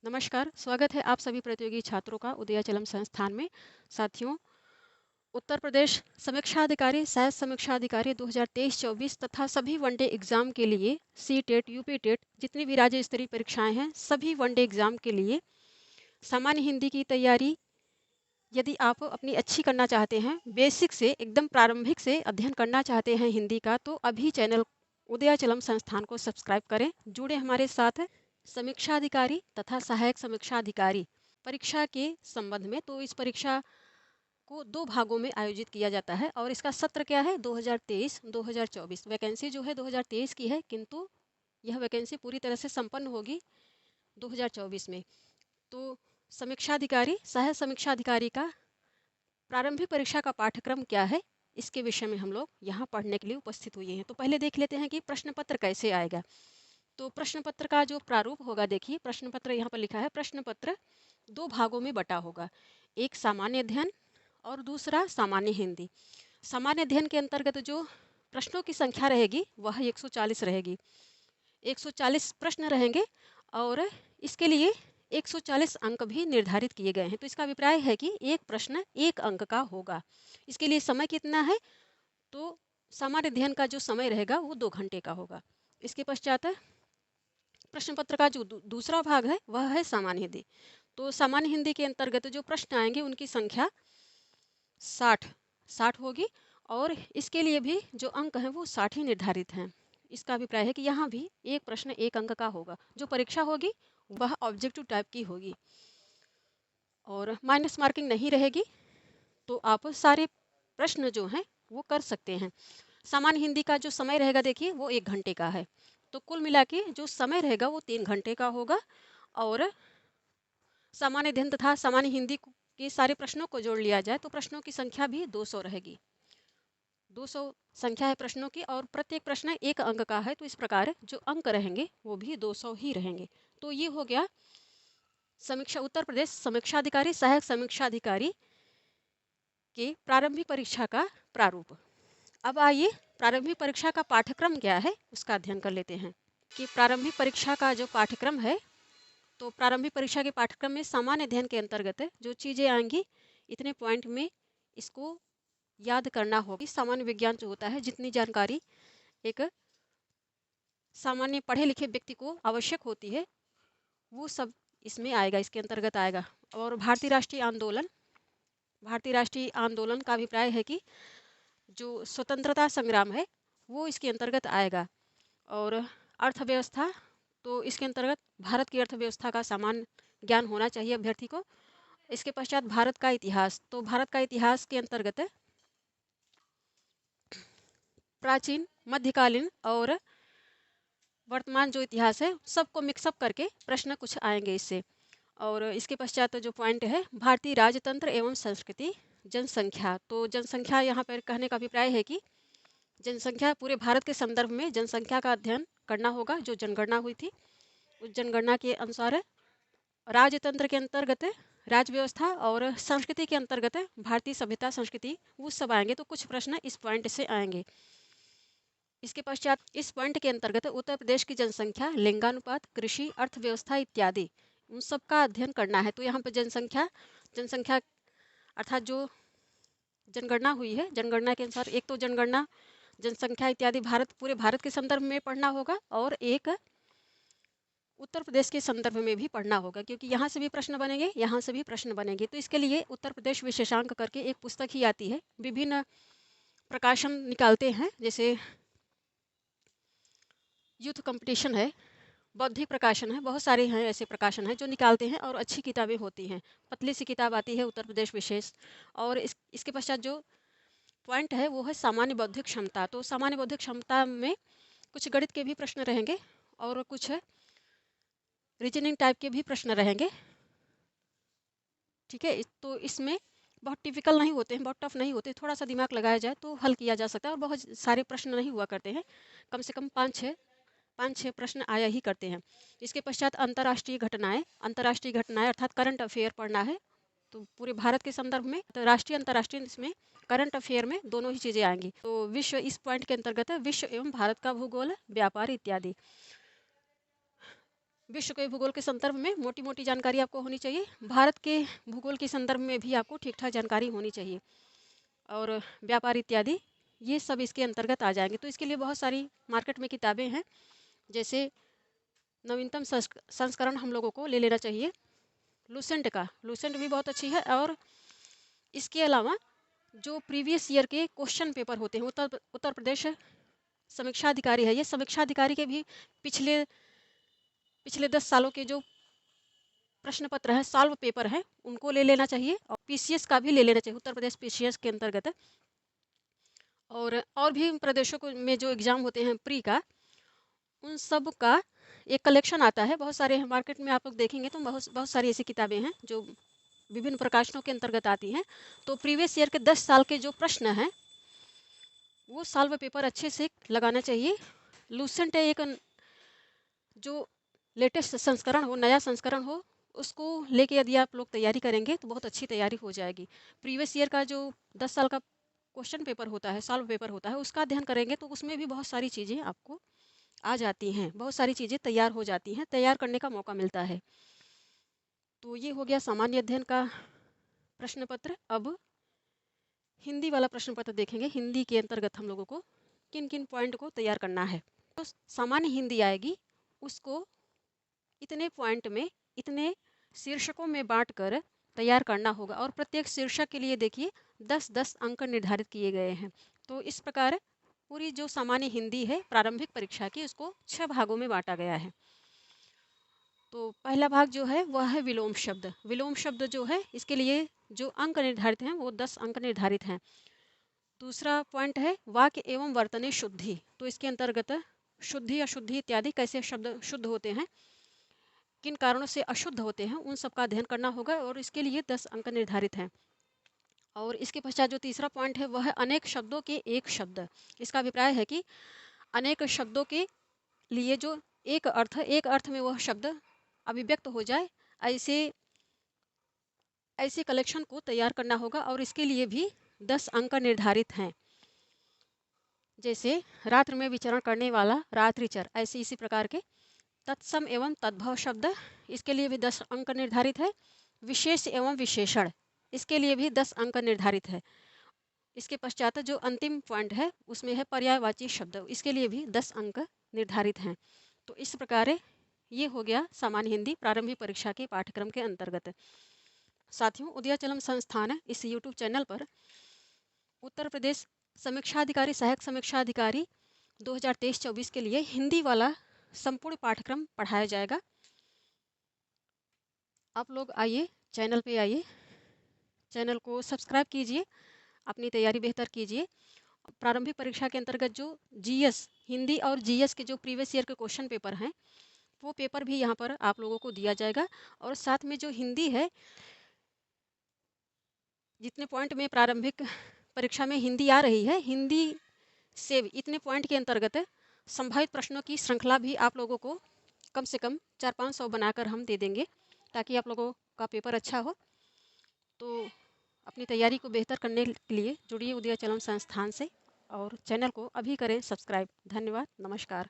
नमस्कार, स्वागत है आप सभी प्रतियोगी छात्रों का उदयाचलम संस्थान में। साथियों, उत्तर प्रदेश समीक्षा अधिकारी, सह समीक्षा अधिकारी 2023-24 तथा सभी वनडे एग्जाम के लिए सी टेट, यूपी टेट, जितनी भी राज्य स्तरीय परीक्षाएं हैं, सभी वनडे एग्जाम के लिए सामान्य हिंदी की तैयारी यदि आप अपनी अच्छी करना चाहते हैं, बेसिक से एकदम प्रारंभिक से अध्ययन करना चाहते हैं हिंदी का, तो अभी चैनल उदयाचलम संस्थान को सब्सक्राइब करें। जुड़े हमारे साथ समीक्षा अधिकारी तथा सहायक समीक्षा अधिकारी परीक्षा के संबंध में। तो इस परीक्षा को 2 भागों में आयोजित किया जाता है और इसका सत्र क्या है 2023-2024। वैकेंसी जो है 2023 की है, किंतु यह वैकेंसी पूरी तरह से संपन्न होगी 2024 में। तो समीक्षा अधिकारी, सह समीक्षा अधिकारी का प्रारंभिक परीक्षा का पाठ्यक्रम क्या है, इसके विषय में हम लोग यहाँ पढ़ने के लिए उपस्थित हुए हैं। तो पहले देख लेते हैं कि प्रश्न पत्र कैसे आएगा। तो प्रश्न पत्र का जो प्रारूप होगा, देखिए प्रश्न पत्र यहाँ पर लिखा है। प्रश्न पत्र 2 भागों में बटा होगा, एक सामान्य अध्ययन और दूसरा सामान्य हिंदी। सामान्य अध्ययन के अंतर्गत जो प्रश्नों की संख्या रहेगी वह 140 रहेगी। 140 प्रश्न रहेंगे और इसके लिए 140 अंक भी निर्धारित किए गए हैं। तो इसका अभिप्राय है कि एक प्रश्न 1 अंक का होगा। इसके लिए समय कितना है, तो सामान्य अध्ययन का जो समय रहेगा वो 2 घंटे का होगा। इसके पश्चात प्रश्न पत्र का जो दूसरा भाग है वह है सामान्य हिंदी। तो सामान्य हिंदी के अंतर्गत जो प्रश्न आएंगे उनकी संख्या 60 होगी और इसके लिए भी जो अंक हैं वो 60 ही निर्धारित हैं। इसका अभिप्राय है कि यहाँ भी एक प्रश्न 1 अंक का होगा। जो परीक्षा होगी वह ऑब्जेक्टिव टाइप की होगी और माइनस मार्किंग नहीं रहेगी। तो आप सारे प्रश्न जो हैं वो कर सकते हैं। सामान्य हिंदी का जो समय रहेगा, देखिए वो 1 घंटे का है। तो कुल मिला के जो समय रहेगा वो 3 घंटे का होगा और सामान्य अध्ययन तथा सामान्य हिंदी के सारे प्रश्नों को जोड़ लिया जाए तो प्रश्नों की संख्या भी 200 रहेगी। 200 संख्या है प्रश्नों की और प्रत्येक प्रश्न 1 अंक का है। तो इस प्रकार जो अंक रहेंगे वो भी 200 ही रहेंगे। तो ये हो गया समीक्षा उत्तर प्रदेश समीक्षा अधिकारी, सहायक समीक्षा अधिकारी के प्रारंभिक परीक्षा का प्रारूप। अब आइए प्रारंभिक परीक्षा का पाठ्यक्रम क्या है उसका अध्ययन कर लेते हैं कि प्रारंभिक परीक्षा का जो पाठ्यक्रम है, तो प्रारंभिक परीक्षा के पाठ्यक्रम में सामान्य अध्ययन के अंतर्गत जो चीज़ें आएंगी इतने पॉइंट में इसको याद करना होगी। सामान्य विज्ञान जो होता है, जितनी जानकारी एक सामान्य पढ़े लिखे व्यक्ति को आवश्यक होती है वो सब इसमें आएगा, इसके अंतर्गत आएगा। और भारतीय राष्ट्रीय आंदोलन का अभिप्राय है कि जो स्वतंत्रता संग्राम है वो इसके अंतर्गत आएगा। और अर्थव्यवस्था, तो इसके अंतर्गत भारत की अर्थव्यवस्था का सामान्य ज्ञान होना चाहिए अभ्यर्थी को। इसके पश्चात भारत का इतिहास, तो भारत का इतिहास के अंतर्गत प्राचीन, मध्यकालीन और वर्तमान जो इतिहास है सबको मिक्सअप करके प्रश्न कुछ आएंगे इससे। और इसके पश्चात जो पॉइंट है भारतीय राजतंत्र एवं संस्कृति, जनसंख्या। तो जनसंख्या यहाँ पर कहने का अभिप्राय है कि जनसंख्या पूरे भारत के संदर्भ में जनसंख्या का अध्ययन करना होगा। जो जनगणना हुई थी उस जनगणना के अनुसार राजतंत्र के अंतर्गत राज्य व्यवस्था और संस्कृति के अंतर्गत भारतीय सभ्यता संस्कृति, वो सब आएंगे। तो कुछ प्रश्न इस पॉइंट से आएंगे। इसके पश्चात इस पॉइंट के अंतर्गत उत्तर प्रदेश की जनसंख्या, लिंगानुपात, कृषि, अर्थव्यवस्था इत्यादि उन सब का अध्ययन करना है। तो यहाँ पर जनसंख्या अर्थात जो जनगणना हुई है, जनगणना के अनुसार एक तो जनसंख्या इत्यादि पूरे भारत के संदर्भ में पढ़ना होगा और एक उत्तर प्रदेश के संदर्भ में भी पढ़ना होगा, क्योंकि यहाँ से भी प्रश्न बनेंगे, यहाँ से भी प्रश्न बनेंगे। तो इसके लिए उत्तर प्रदेश विशेषांक करके एक पुस्तक ही आती है, विभिन्न प्रकाशन निकालते हैं, जैसे यूथ कंपटीशन है, बौद्धिक प्रकाशन है, बहुत सारे हैं ऐसे प्रकाशन हैं जो निकालते हैं और अच्छी किताबें होती हैं। पतली सी किताब आती है उत्तर प्रदेश विशेष। और इसके पश्चात जो पॉइंट है वो है सामान्य बौद्धिक क्षमता। तो सामान्य बौद्धिक क्षमता में कुछ गणित के भी प्रश्न रहेंगे और कुछ रीजनिंग टाइप के भी प्रश्न रहेंगे। ठीक है, तो इसमें बहुत टिपिकल नहीं होते हैं, बहुत टफ नहीं होते, थोड़ा सा दिमाग लगाया जाए तो हल किया जा सकता है। और बहुत सारे प्रश्न नहीं हुआ करते हैं, कम से कम 5-6 प्रश्न आया ही करते हैं। इसके पश्चात अंतर्राष्ट्रीय घटनाएं अर्थात करंट अफेयर पढ़ना है। तो पूरे भारत के संदर्भ में राष्ट्रीय अंतर्राष्ट्रीय, इसमें करंट अफेयर में दोनों ही चीज़ें आएंगी। तो विश्व इस पॉइंट के अंतर्गत है विश्व एवं भारत का भूगोल, व्यापार इत्यादि। विश्व के भूगोल के संदर्भ में मोटी मोटी जानकारी आपको होनी चाहिए, भारत के भूगोल के संदर्भ में भी आपको ठीक ठाक जानकारी होनी चाहिए, और व्यापार इत्यादि ये सब इसके अंतर्गत आ जाएंगे। तो इसके लिए बहुत सारी मार्केट में किताबें हैं, जैसे नवीनतम संस्करण हम लोगों को ले लेना चाहिए लूसेंट का। लूसेंट भी बहुत अच्छी है, और इसके अलावा जो प्रीवियस ईयर के क्वेश्चन पेपर होते हैं, उत्तर प्रदेश समीक्षा अधिकारी है, ये समीक्षा अधिकारी के भी पिछले पिछले 10 सालों के जो प्रश्न पत्र है, सॉल्व पेपर है, उनको ले लेना चाहिए, और पीसीएस का भी ले लेना चाहिए, उत्तर प्रदेश पीसीएस के अंतर्गत है। और भी प्रदेशों को में जो एग्ज़ाम होते हैं प्री का, उन सब का एक कलेक्शन आता है, बहुत सारे मार्केट में आप लोग देखेंगे तो बहुत बहुत सारी ऐसी किताबें हैं जो विभिन्न प्रकाशनों के अंतर्गत आती हैं। तो प्रीवियस ईयर के 10 साल के जो प्रश्न हैं वो सॉल्व पेपर अच्छे से लगाना चाहिए। लूसेंट एक जो लेटेस्ट संस्करण हो, नया संस्करण हो, उसको लेके यदि आप लोग तैयारी करेंगे तो बहुत अच्छी तैयारी हो जाएगी। प्रीवियस ईयर का जो 10 साल का क्वेश्चन पेपर होता है, सॉल्व पेपर होता है, उसका अध्ययन करेंगे तो उसमें भी बहुत सारी चीज़ें आपको आ जाती हैं, बहुत सारी चीज़ें तैयार हो जाती हैं, तैयार करने का मौका मिलता है। तो ये हो गया सामान्य अध्ययन का प्रश्न पत्र। अब हिंदी वाला प्रश्न पत्र देखेंगे। हिंदी के अंतर्गत हम लोगों को किन किन पॉइंट को तैयार करना है। तो सामान्य हिंदी आएगी, उसको इतने पॉइंट में, इतने शीर्षकों में बांटकर तैयार करना होगा, और प्रत्येक शीर्षक के लिए देखिए 10-10 अंक निर्धारित किए गए हैं। तो इस प्रकार पूरी जो सामान्य हिंदी है प्रारंभिक परीक्षा की, उसको 6 भागों में बांटा गया है। तो पहला भाग जो है वह है विलोम शब्द। विलोम शब्द जो है, इसके लिए जो अंक निर्धारित हैं वो 10 अंक निर्धारित हैं। दूसरा पॉइंट है वाक्य एवं वर्तनी शुद्धि। तो इसके अंतर्गत शुद्धि, अशुद्धि इत्यादि कैसे शब्द शुद्ध होते हैं, किन कारणों से अशुद्ध होते हैं, उन सब का अध्ययन करना होगा, और इसके लिए 10 अंक निर्धारित हैं। और इसके पश्चात जो तीसरा पॉइंट है वह है अनेक शब्दों के एक शब्द। इसका अभिप्राय है कि अनेक शब्दों के लिए जो एक अर्थ में वह शब्द अभिव्यक्त हो जाए, ऐसे कलेक्शन को तैयार करना होगा, और इसके लिए भी 10 अंक निर्धारित हैं। जैसे रात्र में विचरण करने वाला रात्रिचर, ऐसे इसी प्रकार के तत्सम एवं तद्भव शब्द, इसके लिए भी 10 अंक निर्धारित है। विशेष एवं विशेषण, इसके लिए भी 10 अंक निर्धारित है। इसके पश्चात जो अंतिम पॉइंट है उसमें है पर्यायवाची शब्द, इसके लिए भी 10 अंक निर्धारित हैं। तो इस प्रकार ये हो गया सामान्य हिंदी प्रारंभिक परीक्षा के पाठ्यक्रम के अंतर्गत। साथियों, उदयाचलम संस्थान इस यूट्यूब चैनल पर उत्तर प्रदेश समीक्षा अधिकारी, सहायक समीक्षा अधिकारी 2023-24 के लिए हिंदी वाला संपूर्ण पाठ्यक्रम पढ़ाया जाएगा। आप लोग आइए, चैनल पे आइए, चैनल को सब्सक्राइब कीजिए, अपनी तैयारी बेहतर कीजिए। प्रारंभिक परीक्षा के अंतर्गत जो जीएस, हिंदी और जीएस के जो प्रीवियस ईयर के क्वेश्चन पेपर हैं, वो पेपर भी यहाँ पर आप लोगों को दिया जाएगा। और साथ में जो हिंदी है, जितने पॉइंट में प्रारंभिक परीक्षा में हिंदी आ रही है, हिंदी से इतने पॉइंट के अंतर्गत संभावित प्रश्नों की श्रृंखला भी आप लोगों को कम से कम 400-500 बनाकर हम दे देंगे, ताकि आप लोगों का पेपर अच्छा हो। तो अपनी तैयारी को बेहतर करने के लिए जुड़िए उदयाचलम संस्थान से, और चैनल को अभी करें सब्सक्राइब। धन्यवाद, नमस्कार।